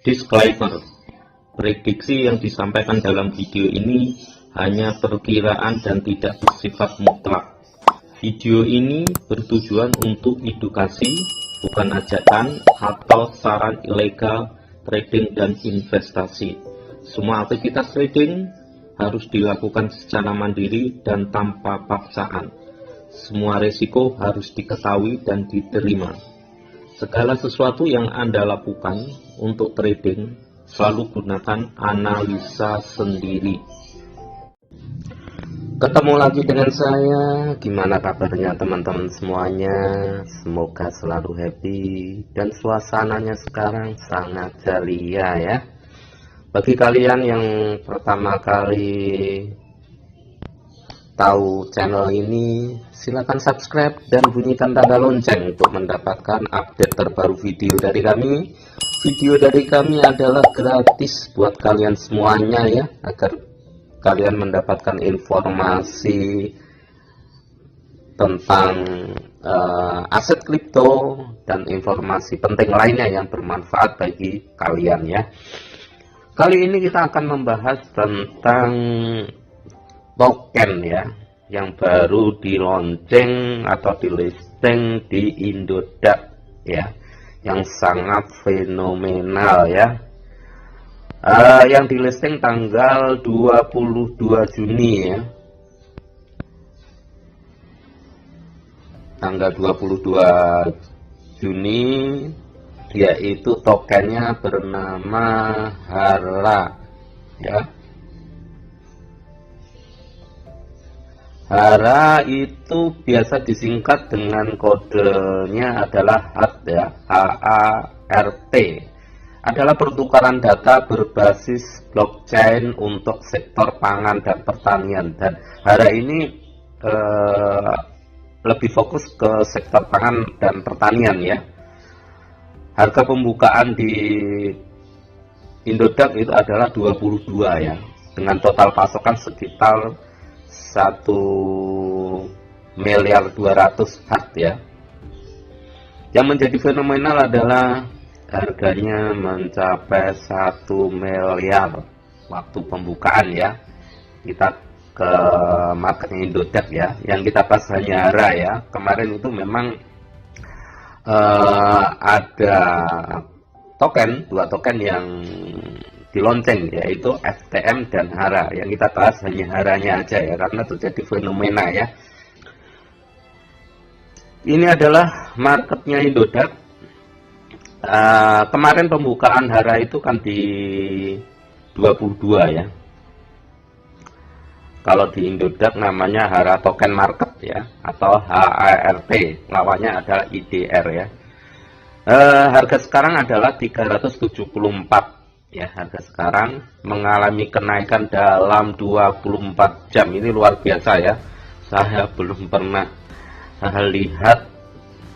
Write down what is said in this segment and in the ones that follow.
Disclaimer: prediksi yang disampaikan dalam video ini hanya perkiraan dan tidak bersifat mutlak. Video ini bertujuan untuk edukasi, bukan ajakan atau saran ilegal trading dan investasi. Semua aktivitas trading harus dilakukan secara mandiri dan tanpa paksaan. Semua risiko harus diketahui dan diterima. Segala sesuatu yang Anda lakukan untuk trading selalu gunakan analisa sendiri. Ketemu lagi dengan saya. Gimana kabarnya teman-teman semuanya? Semoga selalu happy dan suasananya sekarang sangat ceria ya. Bagi kalian yang pertama kali tahu channel ini, silakan subscribe dan bunyikan tanda lonceng untuk mendapatkan update terbaru video dari kami. Video dari kami adalah gratis buat kalian semuanya ya, agar kalian mendapatkan informasi tentang aset kripto dan informasi penting lainnya yang bermanfaat bagi kalian ya. Kali ini kita akan membahas tentang token ya, yang baru di launching atau di listing di Indodax ya, yang sangat fenomenal ya. Yang di listing tanggal 22 Juni ya, tanggal 22 Juni, yaitu tokennya bernama HARA ya. HARA itu biasa disingkat dengan kodenya adalah HART ya, HART. Adalah pertukaran data berbasis blockchain untuk sektor pangan dan pertanian. Dan HARA ini lebih fokus ke sektor pangan dan pertanian ya. Harga pembukaan di Indodax itu adalah 22 ya, dengan total pasokan sekitar 1.200.000.000 HART ya. Yang menjadi fenomenal adalah harganya mencapai 1 miliar waktu pembukaan ya. Kita ke marketnya Indodax ya, yang kita bahas hanya HARA ya. Kemarin itu memang ada dua token yang di launching, yaitu FTM dan HARA. Yang kita bahas hanya HARA-nya aja ya, karena terjadi fenomena ya. Ini adalah marketnya Indodax. Kemarin pembukaan HARA itu kan di 22 ya. Kalau di Indodax namanya HARA Token Market ya, atau HART, lawannya adalah IDR ya. Harga sekarang adalah 374 ya. Harga sekarang mengalami kenaikan dalam 24 jam. Ini luar biasa ya. Saya belum pernah lihat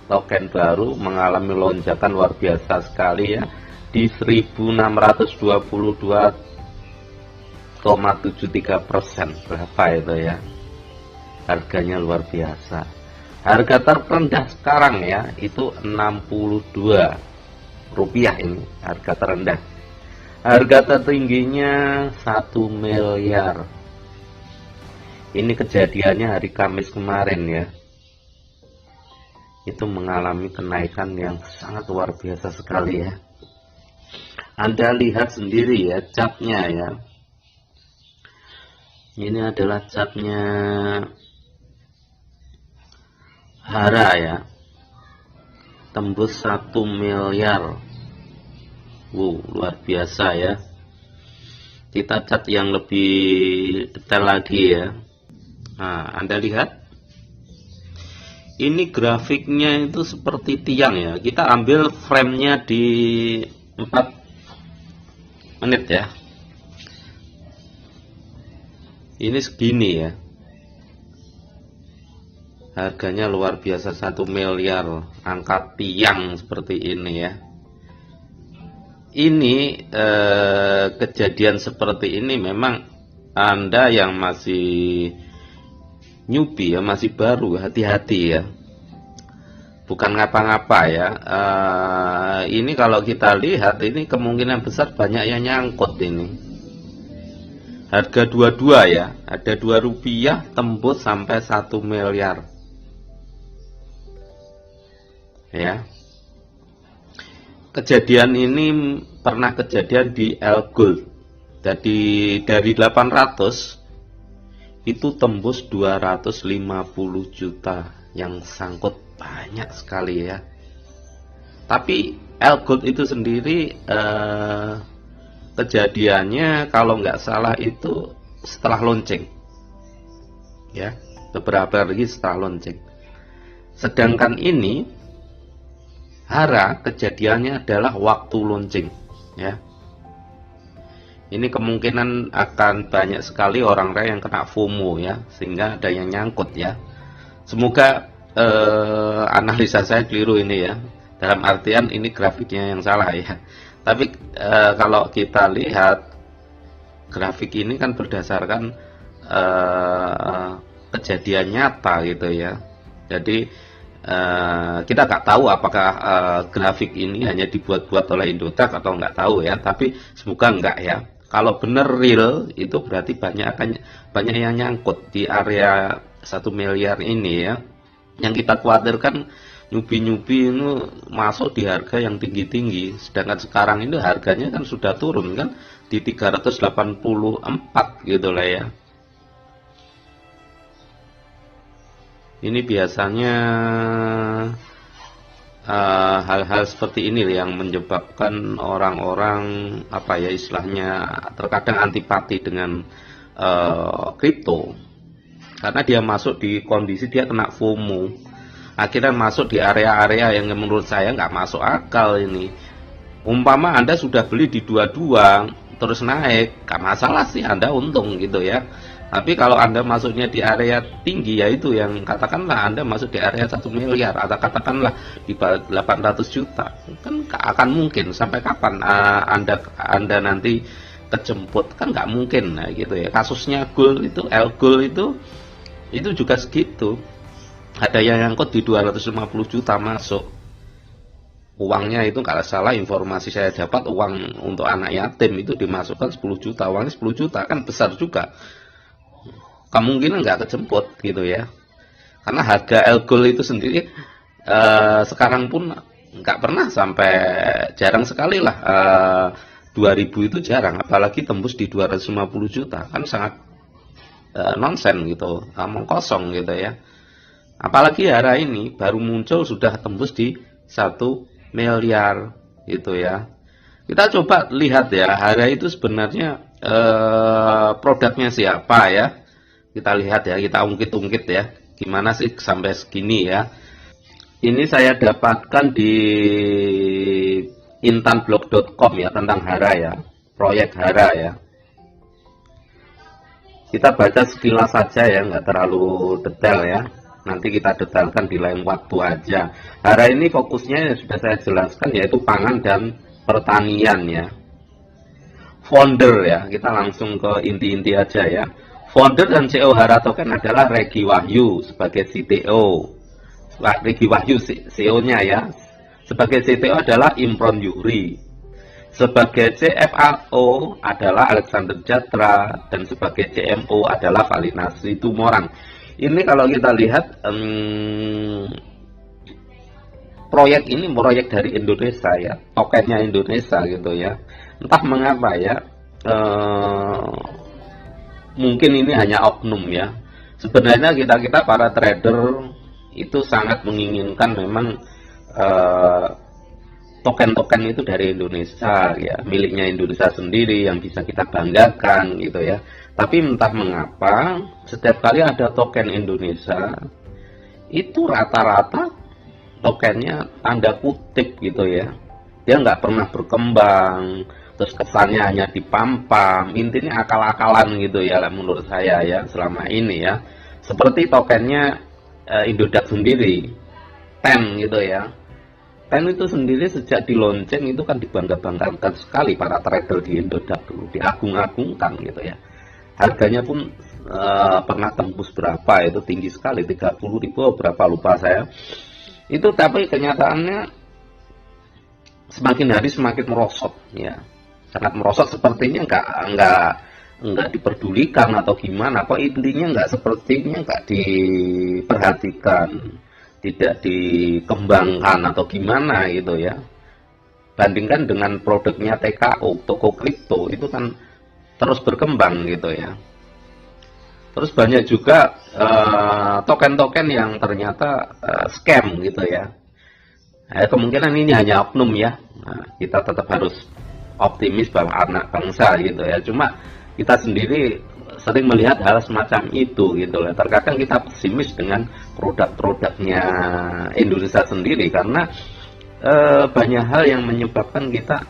token baru mengalami lonjakan luar biasa sekali ya, di 1622,73%. Berapa itu ya, harganya luar biasa. Harga terrendah sekarang ya itu 62 rupiah. Ini harga terendah. Harga tertingginya 1 miliar. Ini kejadiannya hari Kamis kemarin ya. Itu mengalami kenaikan yang sangat luar biasa sekali ya. Anda lihat sendiri ya chartnya ya. Ini adalah chartnya HARA ya, tembus 1 miliar. Luar biasa ya. Kita chart yang lebih detail lagi ya. Nah, Anda lihat ini grafiknya itu seperti tiang ya. Kita ambil frame-nya di 4 menit ya. Ini segini ya. Harganya luar biasa, 1 miliar. Angka tiang seperti ini ya. Ini kejadian seperti ini memang Anda yang masih newbie ya, masih baru, hati-hati ya. bukan ngapa-ngapa ya. Ini kalau kita lihat ini kemungkinan besar banyak yang nyangkut ini. Harga 22 ya, ada 2 rupiah tembus sampai 1 miliar. Ya. Kejadian ini pernah kejadian di Elgold. Jadi dari 800 itu tembus 250 juta yang sangkut banyak sekali ya. Tapi Elgold itu sendiri kejadiannya kalau nggak salah itu setelah launching ya, beberapa hari setelah launching. Sedangkan ini Hara kejadiannya adalah waktu launching ya. Ini kemungkinan akan banyak sekali orang-orang yang kena FOMO ya, sehingga ada yang nyangkut ya. Semoga analisa saya keliru ini ya, dalam artian ini grafiknya yang salah ya. Tapi kalau kita lihat grafik ini kan berdasarkan kejadian nyata gitu ya. Jadi kita nggak tahu apakah grafik ini hanya dibuat-buat oleh Indotech atau nggak tahu ya. Tapi semoga enggak ya. Kalau benar real itu berarti banyak yang nyangkut di area 1 miliar ini ya. Yang kita khawatirkan nyubi-nyubi ini masuk di harga yang tinggi-tinggi, sedangkan sekarang ini harganya kan sudah turun kan di 384 gitu lah ya. Ini biasanya hal-hal seperti ini yang menyebabkan orang-orang apa ya istilahnya terkadang antipati dengan kripto, karena dia masuk di kondisi dia kena FOMO, akhirnya masuk di area-area yang menurut saya nggak masuk akal ini. Umpama Anda sudah beli di 22 terus naik, nggak masalah sih, Anda untung gitu ya. Tapi kalau Anda masuknya di area tinggi, yaitu yang katakanlah Anda masuk di area 1 miliar atau katakanlah di 800 juta, kan nggak akan mungkin. Sampai kapan Anda nanti kejemput, kan nggak mungkin nah, gitu ya. Kasusnya Gold itu, Elgold itu juga segitu. Ada yang nyangkut di 250 juta masuk. Uangnya itu kalau salah informasi saya dapat, uang untuk anak yatim itu dimasukkan 10 juta. Uangnya 10 juta kan besar juga. Kemungkinan nggak kejemput gitu ya. Karena harga Elgold itu sendiri sekarang pun nggak pernah sampai, jarang sekali lah 2000 itu jarang, apalagi tembus di 250 juta kan sangat nonsen gitu, ngomong kosong gitu ya. Apalagi Hara ini baru muncul sudah tembus di 1 miliar gitu ya. Kita coba lihat ya, Hara itu sebenarnya produknya siapa ya. Kita lihat ya, kita ungkit-ungkit ya, gimana sih sampai segini ya. Ini saya dapatkan di intanblog.com ya, tentang Hara ya, proyek Hara ya. Kita baca sekilas saja ya, nggak terlalu detail ya. Nanti kita detailkan di lain waktu aja. Hara ini fokusnya sudah saya jelaskan, yaitu pangan dan pertanian ya. Founder ya, kita langsung ke inti-inti aja ya. Founder dan CEO Hara Token adalah Regi Wahyu sebagai CTO. Regi Wahyu CEO-nya ya. Sebagai CTO adalah Imron Yuri. Sebagai CFO adalah Alexander Jatra, dan sebagai CMO adalah Valinasri Tumorang. Ini kalau kita lihat proyek ini proyek dari Indonesia ya, tokennya Indonesia gitu ya. Entah mengapa ya, mungkin ini hanya oknum ya. Sebenarnya kita para trader itu sangat menginginkan memang token-token itu dari Indonesia ya, miliknya Indonesia sendiri yang bisa kita banggakan gitu ya. Tapi entah mengapa setiap kali ada token Indonesia itu rata-rata tokennya tanda kutip gitu ya. Dia nggak pernah berkembang, terus kesannya hanya dipampam, intinya akal-akalan gitu ya menurut saya ya selama ini ya. Seperti tokennya Indotech sendiri, TEN gitu ya. TEN itu sendiri sejak di launching itu kan dibangga-banggakan sekali para trader di Indotech dulu, diagung-agungkan gitu ya. Harganya pun pernah tembus berapa, itu tinggi sekali, 30.000 berapa lupa saya. Itu tapi kenyataannya semakin hari semakin merosot ya. Sangat merosot, sepertinya nggak diperdulikan atau gimana, kok intinya nggak diperhatikan, tidak dikembangkan atau gimana gitu ya. Bandingkan dengan produknya TKO, toko kripto, itu kan terus berkembang gitu ya. Terus banyak juga token-token yang ternyata scam gitu ya. Kemungkinan ini hanya oknum ya. Nah, kita tetap harus optimis bahwa anak bangsa gitu ya. Cuma kita sendiri sering melihat hal semacam itu gitu ya. Terkadang kita pesimis dengan produk-produknya Indonesia sendiri karena banyak hal yang menyebabkan kita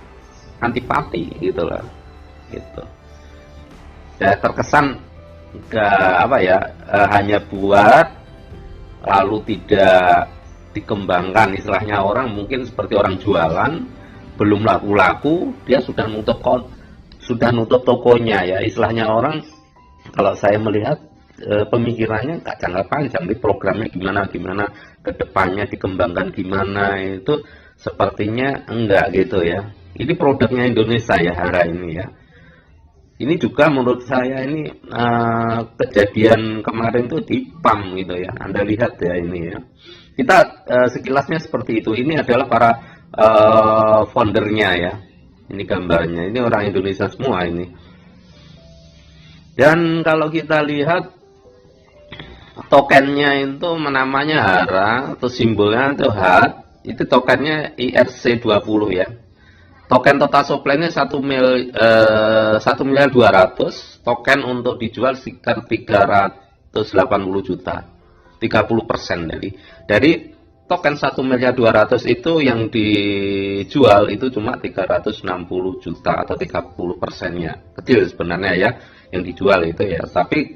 antipati gitu lah. Gitu. Ya, terkesan hanya buat lalu tidak dikembangkan, istilahnya orang mungkin seperti orang jualan belum laku-laku dia sudah nutup tokonya ya, istilahnya orang. Kalau saya melihat pemikirannya nggak jangka panjang, di programnya gimana ke depannya dikembangkan gimana, itu sepertinya enggak gitu ya. Ini produknya Indonesia ya Hara ini ya. Ini juga menurut saya ini kejadian kemarin itu di PAM gitu ya. Anda lihat ya ini ya. Kita sekilasnya seperti itu. Ini adalah para foundernya ya. Ini gambarnya. Ini orang Indonesia semua ini. Dan kalau kita lihat tokennya itu namanya Hara atau simbolnya itu HAT. Itu tokennya IRC20 ya. Token total supply-nya 1.200.000.000, token untuk dijual sekitar 380 juta, 30%. Dari token 1.200.000 itu yang dijual itu cuma 360 juta atau 30%-nya. Kecil sebenarnya ya yang dijual itu ya. Tapi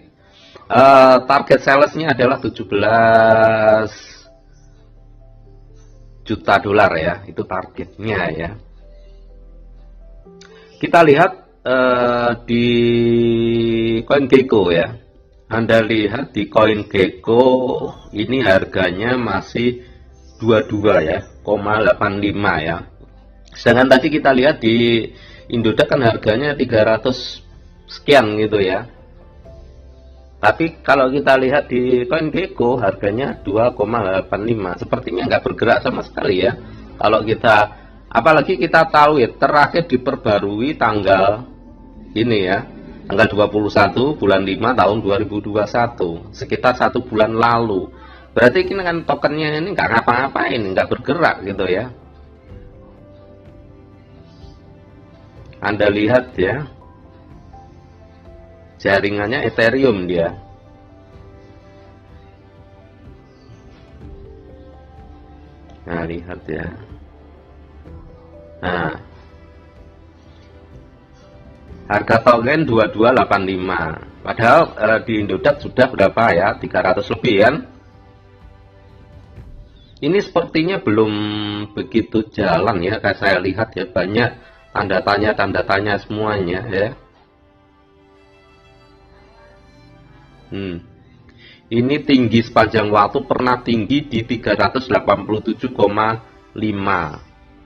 target sales-nya adalah 17 juta dolar ya. Itu targetnya ya. Kita lihat di CoinGecko ya. Anda lihat di CoinGecko ini harganya masih 22 ya, 0,85 ya. Sedangkan tadi kita lihat di Indodax kan harganya 300 sekian gitu ya. Tapi kalau kita lihat di CoinGecko harganya 2,85. Sepertinya nggak bergerak sama sekali ya. Kalau kita, apalagi kita tahu ya, terakhir diperbarui tanggal ini ya, tanggal 21 bulan 5 tahun 2021, sekitar 1 bulan lalu. Berarti ini kan tokennya ini nggak ngapa-ngapain, nggak bergerak gitu ya. Anda lihat ya, jaringannya Ethereum dia. Nah, lihat ya. Nah, harga token 2285. Padahal di Indodax sudah berapa ya? 300 lebih kan? Ini sepertinya belum begitu jalan ya. Kayak saya lihat ya, banyak tanda tanya semuanya ya. Ini tinggi sepanjang waktu pernah tinggi di 387,5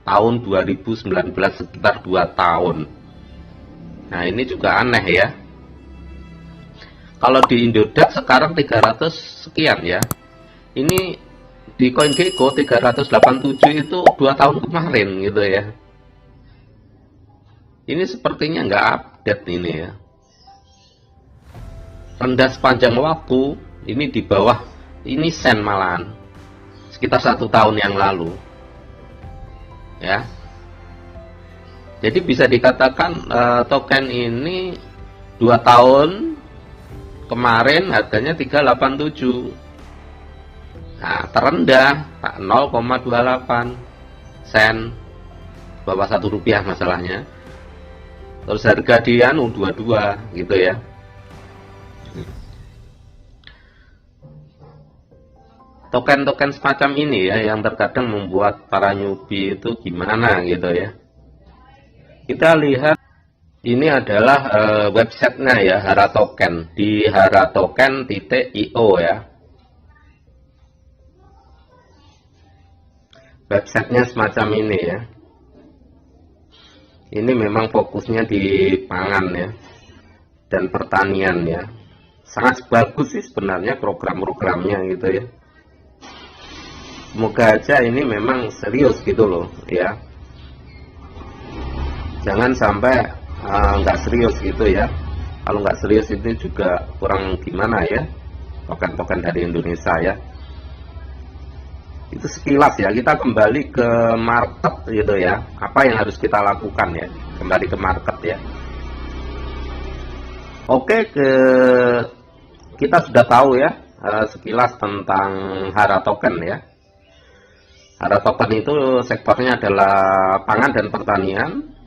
tahun 2019, sekitar 2 tahun. Nah, ini juga aneh ya. Kalau di Indodax sekarang 300 sekian ya. Ini di CoinGecko 387 itu 2 tahun kemarin gitu ya. Ini sepertinya nggak update ini ya. Rendah sepanjang waktu, ini di bawah, ini sen malahan. Sekitar 1 tahun yang lalu. Ya. Jadi bisa dikatakan token ini 2 tahun kemarin harganya 387. Nah, terendah 0,28 sen, bawah 1 rupiah masalahnya. Terus harga dia 22 gitu ya. Token-token semacam ini ya yang terkadang membuat para newbie itu gimana gitu ya. Kita lihat ini adalah websitenya ya, Hara Token, di haratoken.io ya. websitenya semacam ini ya. Ini memang fokusnya di pangan ya dan pertanian ya. Sangat bagus sih sebenarnya program-programnya gitu ya. Semoga aja ini memang serius gitu loh ya. Jangan sampai nggak serius gitu ya. Kalau nggak serius itu juga kurang gimana ya, token-token dari Indonesia ya. Itu sekilas ya, kita kembali ke market gitu ya. Apa yang harus kita lakukan ya, kembali ke market ya. Oke, kita sudah tahu ya sekilas tentang Hara Token ya. Hara Token itu sektornya adalah pangan dan pertanian.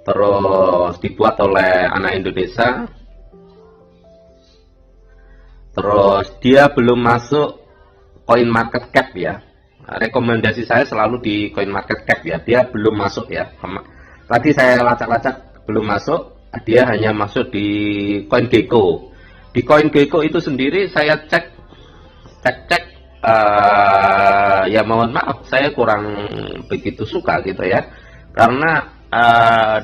Terus dibuat oleh anak Indonesia. Terus dia belum masuk Coin Market Cap ya. Rekomendasi saya selalu di Coin Market Cap ya. Dia belum masuk ya. Tadi saya lacak-lacak belum masuk. Dia hanya masuk di CoinGecko. Di CoinGecko itu sendiri saya cek. Ya mohon maaf, saya kurang begitu suka gitu ya. Karena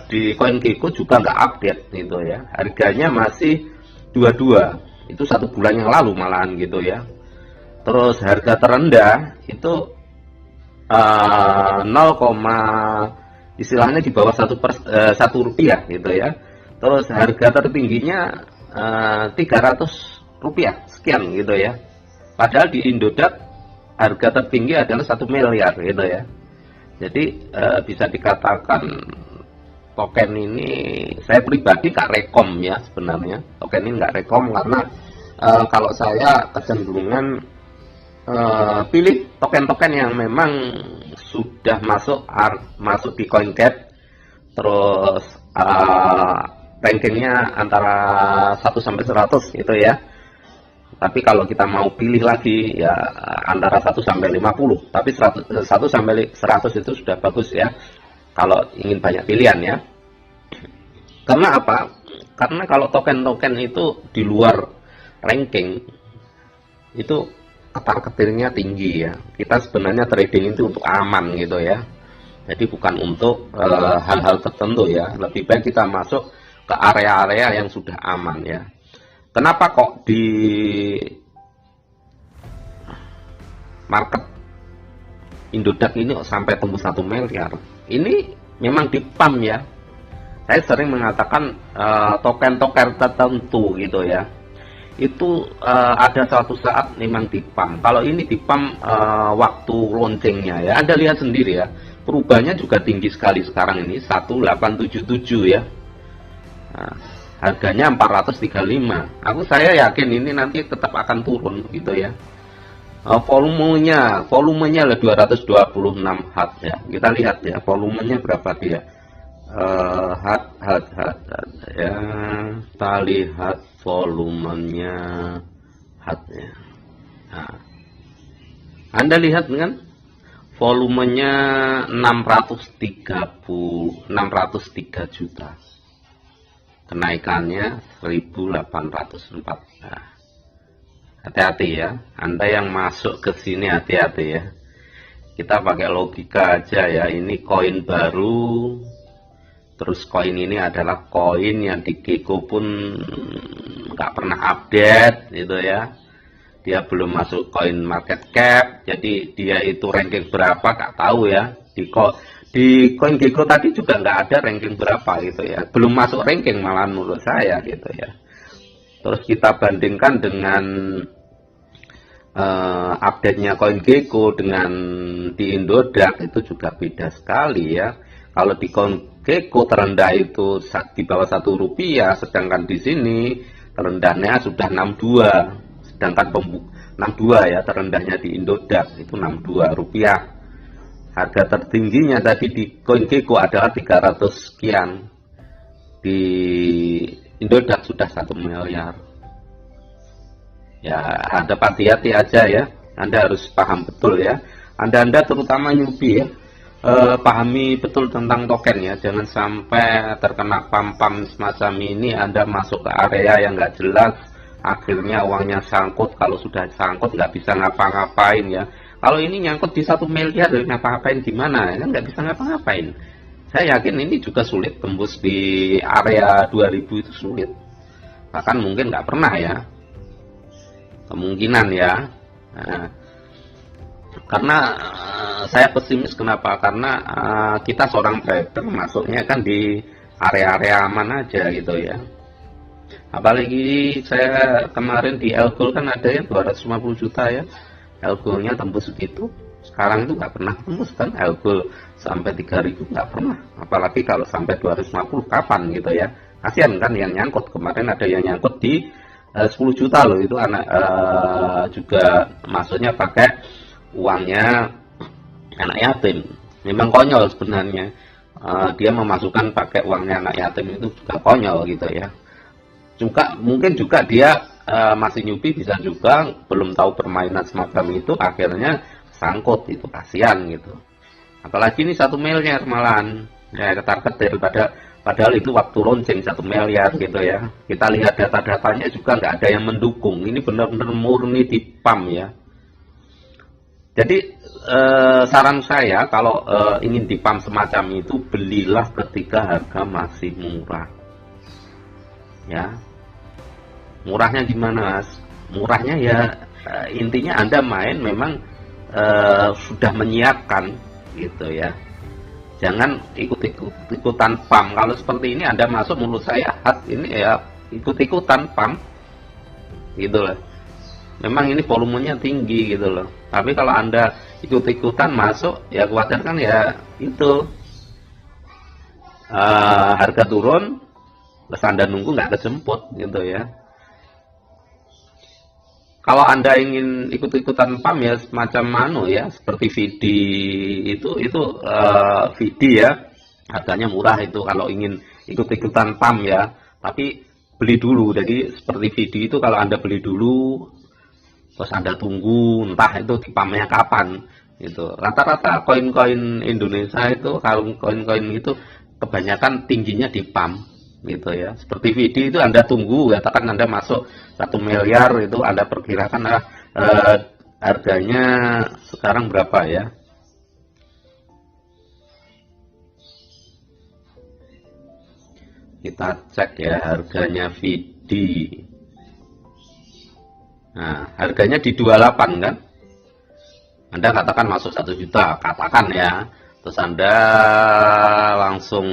di CoinGecko juga nggak update gitu ya. Harganya masih 22. Itu 1 bulan yang lalu malahan gitu ya. Terus harga terendah itu 0, istilahnya di bawah 1 rupiah gitu ya. Terus harga tertingginya 300 rupiah sekian gitu ya. Padahal di Indodax harga tertinggi adalah 1 miliar gitu ya. Jadi bisa dikatakan token ini, saya pribadi nggak rekom ya sebenarnya. Token ini nggak rekom karena kalau saya kecenderungan pilih token-token yang memang sudah masuk di CoinGecko, terus rankingnya antara 1 sampai 100 gitu ya. Tapi kalau kita mau pilih lagi ya antara 1 sampai 50, tapi 1 sampai 100 itu sudah bagus ya. Kalau ingin banyak pilihan ya. Karena apa? Karena kalau token-token itu di luar ranking itu ketar-ketirnya tinggi ya. Kita sebenarnya trading itu untuk aman gitu ya. Jadi bukan untuk hal-hal tertentu ya. Lebih baik kita masuk ke area-area yang sudah aman ya. Kenapa kok di market Indodax ini sampai tembus 1 miliar? Ini memang di pump ya. Saya sering mengatakan token-token tertentu gitu ya. Itu ada suatu saat memang di pump. Kalau ini di pump waktu launchingnya ya. Anda lihat sendiri ya. Perubahannya juga tinggi sekali sekarang ini 1877 ya. Nah, harganya 435. Saya yakin ini nanti tetap akan turun gitu ya. Volumenya lah 226 hat ya. Kita lihat ya volumenya berapa dia. Hat ya. Kita lihat volumenya hatnya. Nah, Anda lihat kan volumenya 603 juta. Kenaikannya 1804. Nah, hati-hati ya, Anda yang masuk ke sini hati-hati ya. Kita pakai logika aja ya, ini koin baru. Terus koin ini adalah koin yang di Gecko pun nggak pernah update gitu ya. Dia belum masuk Coin Market Cap, jadi dia itu ranking berapa nggak tahu ya. Di CoinGecko tadi juga nggak ada ranking berapa gitu ya, belum masuk ranking malah menurut saya gitu ya. Terus kita bandingkan dengan update-nya CoinGecko dengan di Indodax itu juga beda sekali ya. Kalau di CoinGecko terendah itu di bawah 1 rupiah, sedangkan di sini terendahnya sudah 62, sedangkan 62 ya terendahnya di Indodax itu 62 rupiah. Harga tertingginya tadi di CoinGecko adalah 300 sekian. Di Indodax sudah 1 miliar. Ya, Anda hati-hati aja ya. Anda harus paham betul ya. Anda terutama newbie ya. Pahami betul tentang token ya. Jangan sampai terkena pam-pam semacam ini. Anda masuk ke area yang nggak jelas. Akhirnya uangnya sangkut. Kalau sudah sangkut nggak bisa ngapa-ngapain ya. Kalau ini nyangkut di 1 miliar, ngapa-ngapain gimana? Kan nggak bisa ngapa-ngapain. Saya yakin ini juga sulit tembus di area 2000 itu sulit. Bahkan mungkin nggak pernah ya. Kemungkinan ya. Nah, karena saya pesimis kenapa? Karena kita seorang trader masuknya kan di area-area aman aja gitu ya. Apalagi saya kemarin di Elgol kan ada yang 250 juta ya. Elgolnya tembus segitu. Sekarang itu nggak pernah tembus kan Elgol sampai 3.000 nggak pernah. Apalagi kalau sampai 250 kapan gitu ya. Kasihan kan yang nyangkut. Kemarin ada yang nyangkut di 10 juta loh, itu anak juga maksudnya pakai uangnya anak yatim. Memang konyol sebenarnya. Dia memasukkan pakai uangnya anak yatim itu juga konyol gitu ya. Juga mungkin juga dia masih nyubi, bisa juga belum tahu permainan semacam itu, akhirnya sangkut, itu kasihan gitu. Apalagi ini 1 miliar malahan ya, ketar-ketir padahal itu waktu launching 1 miliar gitu ya. Kita lihat data-datanya juga nggak ada yang mendukung. Ini benar-benar murni di pump ya. Jadi saran saya kalau ingin di pump semacam itu, belilah ketika harga masih murah. Ya. Murahnya gimana, Mas? Murahnya ya intinya Anda main memang sudah menyiapkan gitu ya. Jangan ikut-ikutan pump. Kalau seperti ini Anda masuk, menurut saya ini ya ikut-ikutan pump gitu loh. Memang ini volumenya tinggi gitu loh. Tapi kalau Anda ikut-ikutan masuk, ya khawatir kan ya itu harga turun, terus Anda nunggu nggak kejemput gitu ya. Kalau Anda ingin ikut-ikutan pump ya semacam ya, seperti VD itu VD ya, harganya murah itu kalau ingin ikut-ikutan pump ya. Tapi beli dulu. Jadi seperti VD itu kalau Anda beli dulu, terus Anda tunggu entah itu di pumpnya kapan gitu. Rata-rata koin-koin Indonesia itu, kalau koin-koin itu kebanyakan tingginya di pump gitu ya. Seperti VD itu Anda tunggu, katakan Anda masuk 1 miliar itu, Anda perkirakan harganya sekarang berapa ya? Kita cek ya harganya VD. Nah, harganya di 28 kan? Anda katakan masuk 1 juta, katakan ya. Terus Anda langsung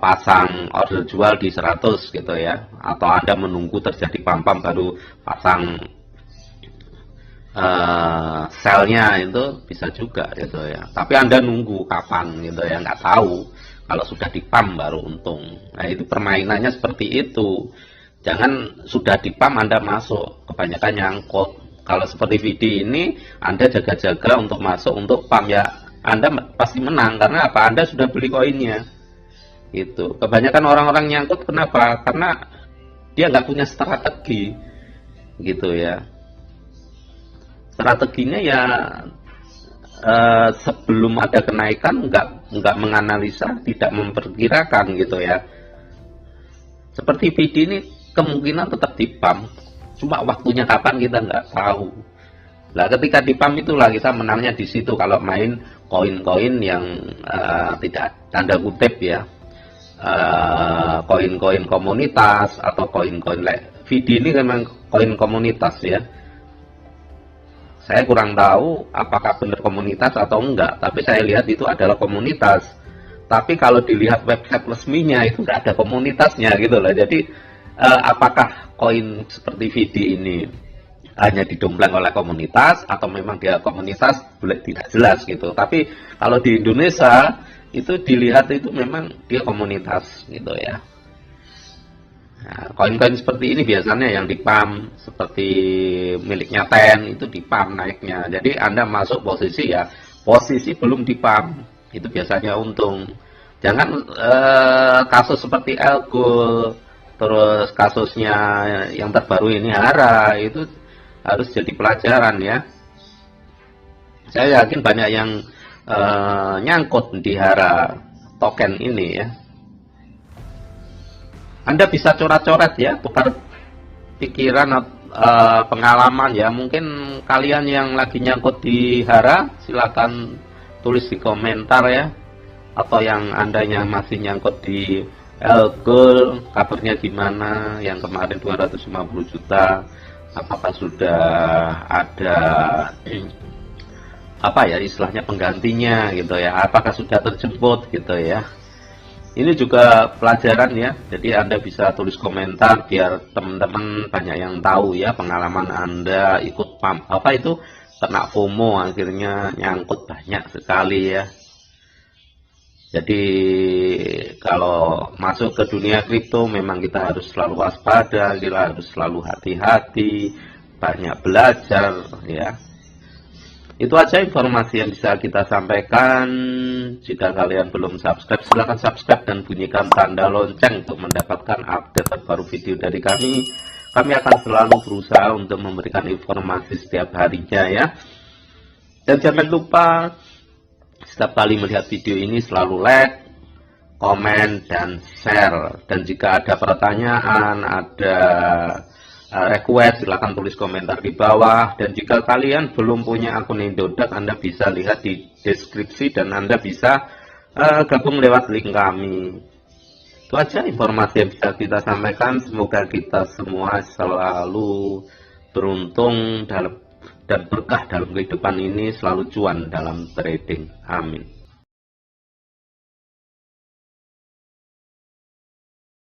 pasang order jual di 100 gitu ya, atau Anda menunggu terjadi pam-pam baru pasang sell-nya, itu bisa juga gitu ya. Tapi Anda nunggu kapan gitu ya, nggak tahu. Kalau sudah di pam baru untung. Nah, itu permainannya seperti itu. Jangan sudah di pam Anda masuk, kebanyakan nyangkut. Kalau seperti VD ini, Anda jaga-jaga untuk masuk untuk pam ya, Anda pasti menang karena apa? Anda sudah beli koinnya. Gitu. Kebanyakan orang-orang nyangkut kenapa? Karena dia nggak punya strategi, gitu ya. Strateginya ya sebelum ada kenaikan nggak menganalisa, tidak memperkirakan gitu ya. Seperti VD ini kemungkinan tetap di pump, cuma waktunya kapan kita nggak tahu. Nah, ketika di pump itulah kita menangnya di situ. Kalau main koin-koin yang tidak tanda kutip ya, koin-koin komunitas atau koin-koin VD ini memang koin komunitas ya. Saya kurang tahu apakah benar komunitas atau enggak, tapi saya lihat itu adalah komunitas. Tapi kalau dilihat website resminya itu enggak ada komunitasnya gitu loh. Jadi apakah koin seperti VD ini hanya didompleng oleh komunitas atau memang dia komunitas, tidak jelas gitu. Tapi kalau di Indonesia itu dilihat itu memang dia komunitas gitu ya. Nah, koin-koin seperti ini biasanya yang di pump, seperti miliknya TEN itu di pump naiknya. Jadi Anda masuk posisi ya, posisi belum di pump, itu biasanya untung. Jangan kasus seperti Elgol, terus kasusnya yang terbaru ini Hara, itu harus jadi pelajaran ya. Saya yakin banyak yang nyangkut di Hara token ini ya. Anda bisa coret-coret ya, tukar pikiran pengalaman ya. Mungkin kalian yang lagi nyangkut di Hara, silakan tulis di komentar ya. Atau yang Anda yang masih nyangkut di Elgol, kabarnya gimana? Yang kemarin 250 juta, apakah sudah ada apa ya istilahnya penggantinya gitu ya? Apakah sudah terjemput gitu ya? Ini juga pelajaran ya, jadi Anda bisa tulis komentar biar teman-teman banyak yang tahu ya pengalaman Anda ikut apa itu kena FOMO akhirnya nyangkut banyak sekali ya. Jadi kalau masuk ke dunia kripto memang kita harus selalu waspada, kita harus selalu hati-hati, banyak belajar ya. Itu aja informasi yang bisa kita sampaikan. Jika kalian belum subscribe, silahkan subscribe dan bunyikan tanda lonceng untuk mendapatkan update terbaru video dari kami. Kami akan selalu berusaha untuk memberikan informasi setiap harinya ya. Dan jangan lupa setiap kali melihat video ini selalu like, komen, dan share. Dan jika ada pertanyaan, ada request, silahkan tulis komentar di bawah. Dan jika kalian belum punya akun Indodax, Anda bisa lihat di deskripsi dan Anda bisa gabung lewat link kami. Itu aja informasi yang bisa kita sampaikan. Semoga kita semua selalu beruntung dan berkah dalam kehidupan ini, selalu cuan dalam trading. Amin.